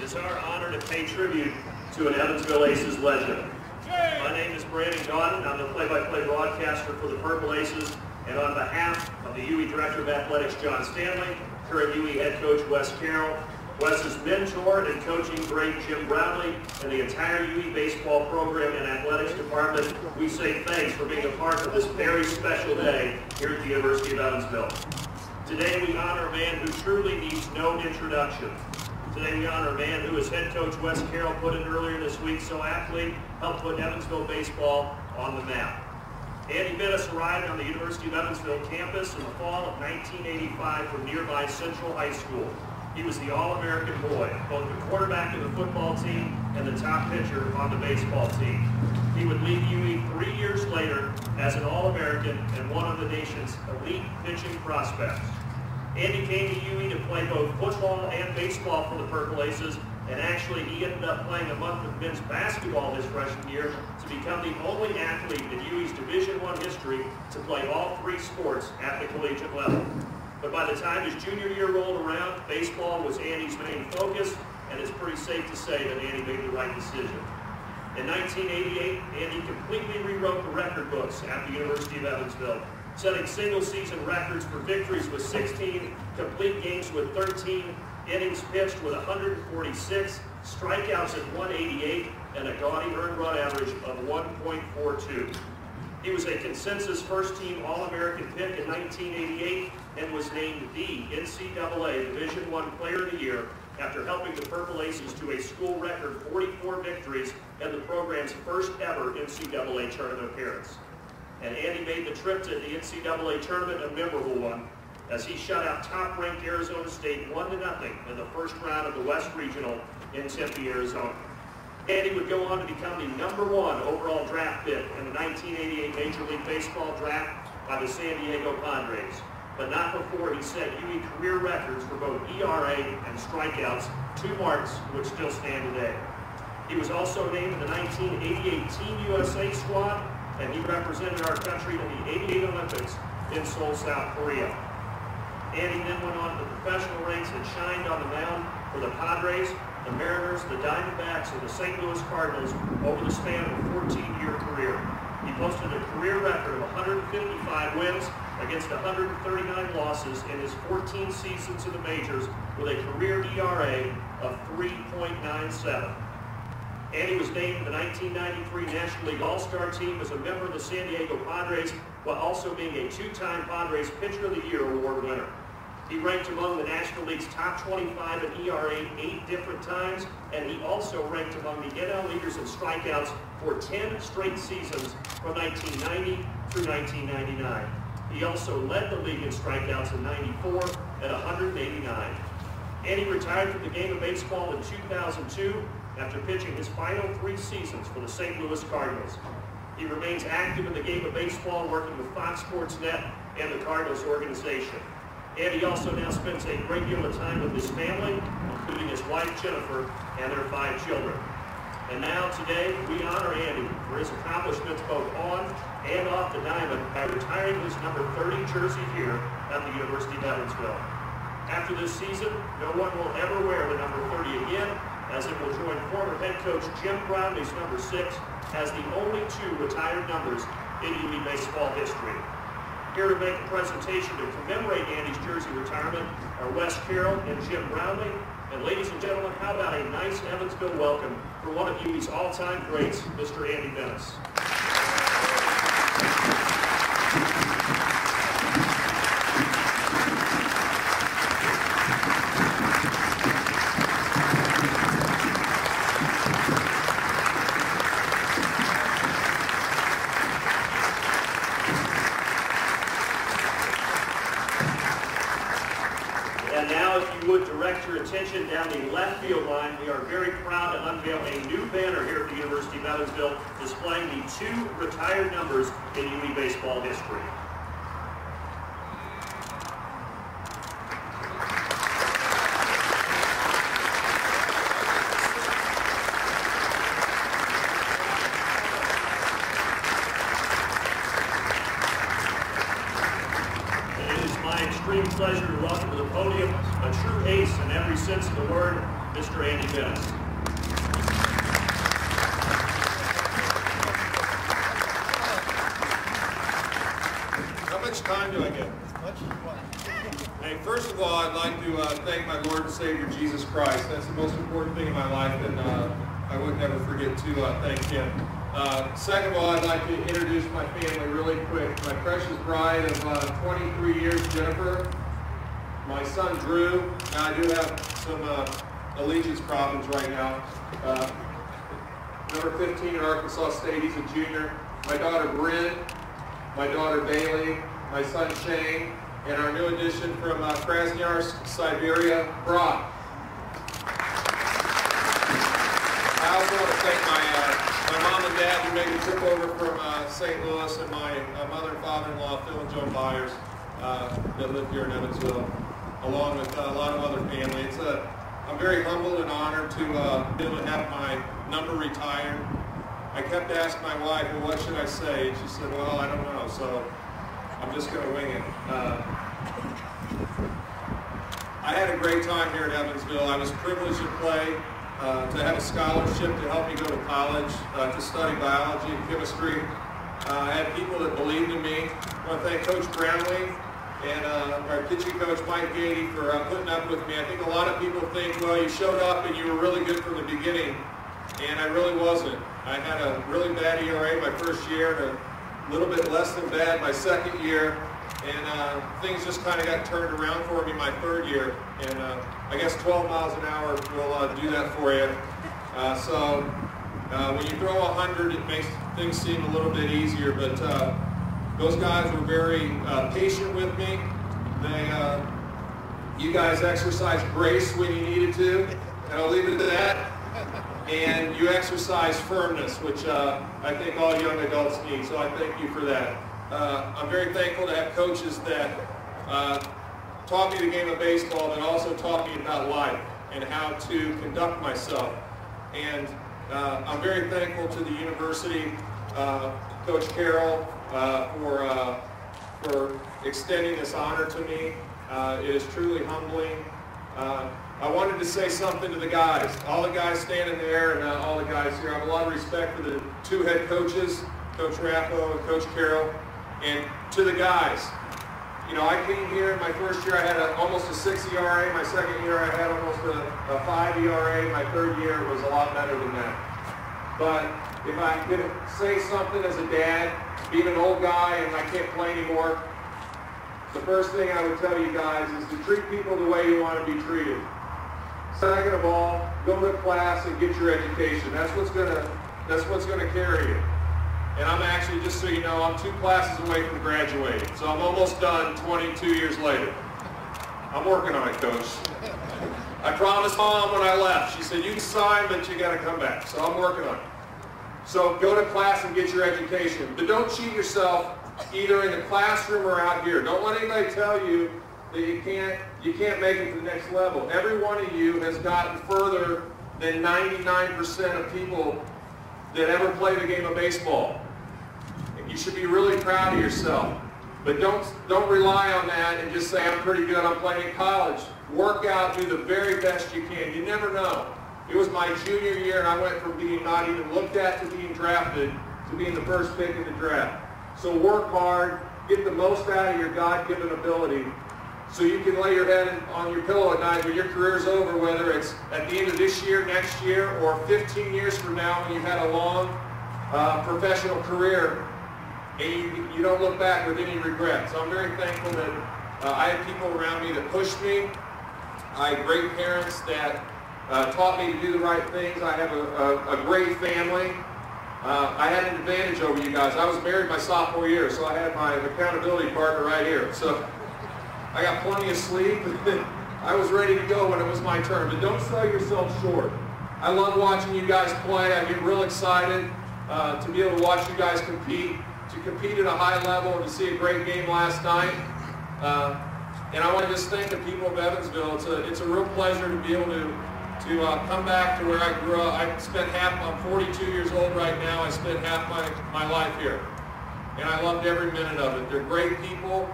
is our honor to pay tribute to an Evansville Aces legend. My name is Brandon Gautin. I'm the play-by-play broadcaster for the Purple Aces, and on behalf of the UE Director of Athletics, John Stanley, current UE head coach, Wes Carroll, Wes's mentor and coaching great Jim Brownlee, and the entire UE baseball program and athletics department, we say thanks for being a part of this very special day here at the University of Evansville. Today we honor a man who truly needs no introduction. Today we honor a man who, as head coach Wes Carroll put it earlier this week so aptly, helped put Evansville baseball on the map. Andy Benes arrived on the University of Evansville campus in the fall of 1985 from nearby Central High School. He was the All-American boy, both the quarterback of the football team and the top pitcher on the baseball team. He would leave UE 3 years later as an All-American and one of the nation's elite pitching prospects. Andy came to UE to play both football and baseball for the Purple Aces, and actually he ended up playing a month of men's basketball his freshman year to become the only athlete in UE's Division I history to play all 3 sports at the collegiate level. But by the time his junior year rolled around, baseball was Andy's main focus, and it's pretty safe to say that Andy made the right decision. In 1988, Andy completely rewrote the record books at the University of Evansville, setting single-season records for victories with 16, complete games with 13, innings pitched with 146, strikeouts at 188, and a gaudy earned run average of 1.42. He was a consensus first-team All-American pick in 1988 and was named the NCAA Division I Player of the Year after helping the Purple Aces to a school record 44 victories and the program's first ever NCAA tournament appearance. And Andy made the trip to the NCAA tournament a memorable one as he shut out top-ranked Arizona State 1-0 in the first round of the West Regional in Tempe, Arizona. Andy would go on to become the #1 overall draft pick in the 1988 Major League Baseball draft by the San Diego Padres, but not before he set UE career records for both ERA and strikeouts, 2 marks which still stand today. He was also named in the 1988 Team USA squad, and he represented our country in the '88 Olympics in Seoul, South Korea. Andy then went on to the professional ranks and shined on the mound for the Padres, the Mariners, the Diamondbacks, and the St. Louis Cardinals over the span of a 14-year career. He posted a career record of 155 wins against 139 losses in his 14 seasons in the majors with a career ERA of 3.97. Andy was named the 1993 National League All-Star Team as a member of the San Diego Padres, while also being a 2-time Padres Pitcher of the Year award winner. He ranked among the National League's top 25 in ERA 8 different times, and he also ranked among the NL leaders in strikeouts for 10 straight seasons from 1990 through 1999. He also led the league in strikeouts in '94 at 189. Andy retired from the game of baseball in 2002 after pitching his final 3 seasons for the St. Louis Cardinals. He remains active in the game of baseball, working with Fox Sports Net and the Cardinals organization. Andy also now spends a great deal of time with his family, including his wife Jennifer and their 5 children. And now today we honor Andy for his accomplishments both on and off the diamond by retiring his number 30 jersey here at the University of Evansville. After this season, no one will ever wear the number 30 again, as it will join former head coach Jim Brownlee's number 6 as the only 2 retired numbers in UE baseball history. Here to make a presentation to commemorate Andy's jersey retirement are Wes Carroll and Jim Brownlee. And ladies and gentlemen, how about a nice Evansville welcome for one of UE's all-time greats, Mr. Andy Benes. And now, if you would direct your attention down the left field line, we are very proud to unveil a new banner here at the University of Evansville displaying the 2 retired numbers in UE baseball history. It is my extreme pleasure to welcome to the podium a true ace in every sense of the word, Mr. Andy Dennis. How much time do I get? Hey, first of all, I'd like to thank my Lord and Savior Jesus Christ. That's the most important thing in my life, and I would never forget to thank Him. Second of all, I'd like to introduce my family really quick. My precious bride of 23 years, Jennifer. My son, Drew. Now, I do have some allegiance problems right now. Number 15 at Arkansas State, he's a junior. My daughter, Bryn. My daughter, Bailey. My son, Shane. And our new addition from Krasnoyarsk, Siberia, Brock. I also want to thank my mom and dad who made the trip over from St. Louis, and my mother and father-in-law, Phil and Joan Byers, that live here in Evansville, along with a lot of other family. I'm very humbled and honored to be able to have my number retired. I kept asking my wife, well, what should I say? And she said, well, I don't know, so I'm just going to wing it. I had a great time here at Evansville. I was privileged to play, to have a scholarship to help me go to college, to study biology and chemistry. I had people that believed in me. I want to thank Coach Brownlee and our pitching coach, Mike Gady, for putting up with me. I think a lot of people think, well, you showed up and you were really good from the beginning, and I really wasn't. I had a really bad ERA my first year and a little bit less than bad my second year, and things just kind of got turned around for me my third year, and I guess 12 miles an hour will do that for you. So when you throw 100, it makes things seem a little bit easier, but those guys were very patient with me. You guys exercised grace when you needed to, and I'll leave it at that. And you exercise firmness, which I think all young adults need, so I thank you for that. I'm very thankful to have coaches that taught me the game of baseball, but also taught me about life and how to conduct myself. And I'm very thankful to the university, Coach Carroll, for extending this honor to me. It is truly humbling. I wanted to say something to the guys, all the guys standing there and all the guys here. I have a lot of respect for the two head coaches, Coach Rappo and Coach Carroll, and to the guys. You know, I came here in my first year, I had almost a 6 ERA. My second year, I had almost a 5 ERA. My third year was a lot better than that. But if I could say something as a dad, being an old guy and I can't play anymore, the first thing I would tell you guys is to treat people the way you want to be treated. Second of all, go to class and get your education. That's what's gonna carry you. And I'm actually, just so you know, I'm 2 classes away from graduating. So I'm almost done 22 years later. I'm working on it, Coach. I promised Mom when I left. She said, you can sign, but you gotta come back. So I'm working on it. So go to class and get your education. But don't cheat yourself either in the classroom or out here. Don't let anybody tell you that you can't make it to the next level. Every one of you has gotten further than 99% of people that ever play the game of baseball. And you should be really proud of yourself. But don't rely on that and just say, I'm pretty good, I'm playing in college. Work out, do the very best you can. You never know. It was my junior year and I went from being not even looked at to being drafted to being the first pick in the draft. So work hard, get the most out of your God-given ability, so you can lay your head on your pillow at night when your career's over, whether it's at the end of this year, next year, or 15 years from now when you've had a long professional career and you don't look back with any regret. So I'm very thankful that I had people around me that pushed me. I had great parents that taught me to do the right things. I have a great family. I had an advantage over you guys. I was married my sophomore year, so I had my accountability partner right here. So I got plenty of sleep. I was ready to go when it was my turn. But don't sell yourself short. I love watching you guys play. I get real excited to be able to watch you guys compete, to compete at a high level, and to see a great game last night. And I want to just thank the people of Evansville. It's a real pleasure to be able to come back to where I grew up. I'm 42 years old right now. I spent half my life here. And I loved every minute of it. They're great people,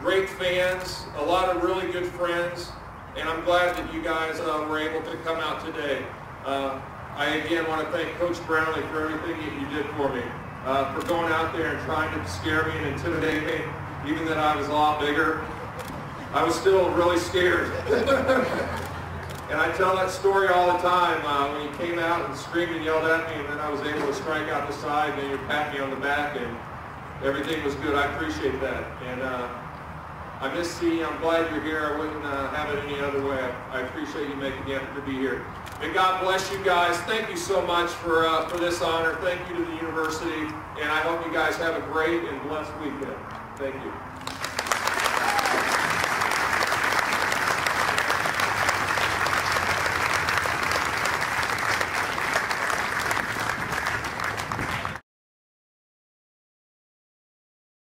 great fans, a lot of really good friends, and I'm glad that you guys were able to come out today. I again want to thank Coach Brownlee for everything that you did for me, for going out there and trying to scare me and intimidate me, even that I was a lot bigger. I was still really scared. And I tell that story all the time, when you came out and screamed and yelled at me, and then I was able to strike out the side, and then you pat me on the back, and everything was good. I appreciate that. And I miss C. I'm glad you're here. I wouldn't have it any other way. I appreciate you making the effort to be here. And God bless you guys. Thank you so much for this honor. Thank you to the university. And I hope you guys have a great and blessed weekend. Thank you.